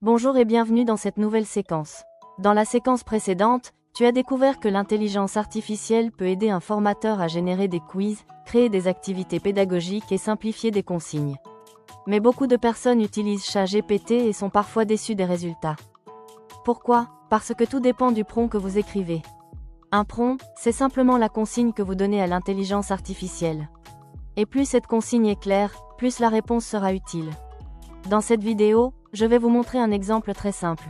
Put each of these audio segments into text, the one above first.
Bonjour et bienvenue dans cette nouvelle séquence. Dans la séquence précédente, tu as découvert que l'intelligence artificielle peut aider un formateur à générer des quiz, créer des activités pédagogiques et simplifier des consignes. Mais beaucoup de personnes utilisent ChatGPT et sont parfois déçues des résultats. Pourquoi? Parce que tout dépend du prompt que vous écrivez. Un prompt, c'est simplement la consigne que vous donnez à l'intelligence artificielle. Et plus cette consigne est claire, plus la réponse sera utile. Dans cette vidéo, je vais vous montrer un exemple très simple.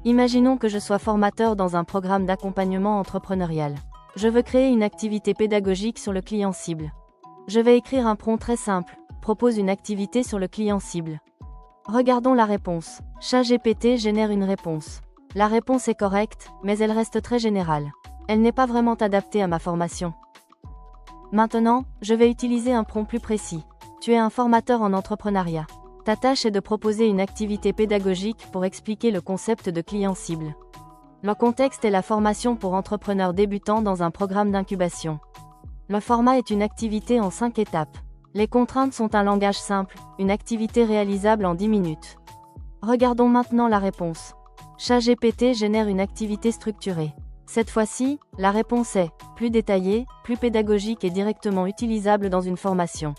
Imaginons que je sois formateur dans un programme d'accompagnement entrepreneurial. Je veux créer une activité pédagogique sur le client cible. Je vais écrire un prompt très simple, propose une activité sur le client cible. Regardons la réponse. ChatGPT génère une réponse. La réponse est correcte, mais elle reste très générale. Elle n'est pas vraiment adaptée à ma formation. Maintenant, je vais utiliser un prompt plus précis. Tu es un formateur en entrepreneuriat. Ta tâche est de proposer une activité pédagogique pour expliquer le concept de client cible. Le contexte est la formation pour entrepreneurs débutants dans un programme d'incubation. Le format est une activité en 5 étapes. Les contraintes sont un langage simple, une activité réalisable en 10 minutes. Regardons maintenant la réponse. ChatGPT génère une activité structurée. Cette fois-ci, la réponse est plus détaillée, plus pédagogique et directement utilisable dans une formation.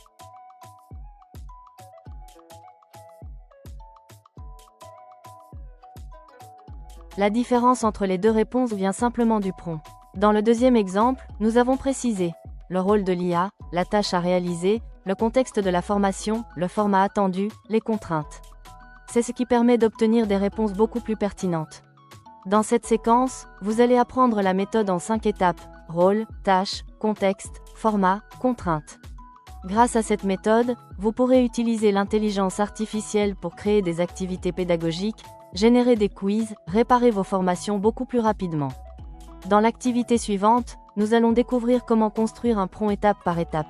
La différence entre les deux réponses vient simplement du prompt. Dans le deuxième exemple, nous avons précisé le rôle de l'IA, la tâche à réaliser, le contexte de la formation, le format attendu, les contraintes. C'est ce qui permet d'obtenir des réponses beaucoup plus pertinentes. Dans cette séquence, vous allez apprendre la méthode en 5 étapes: rôle, tâche, contexte, format, contrainte. Grâce à cette méthode, vous pourrez utiliser l'intelligence artificielle pour créer des activités pédagogiques, générer des quiz, réparer vos formations beaucoup plus rapidement. Dans l'activité suivante, nous allons découvrir comment construire un prompt étape par étape.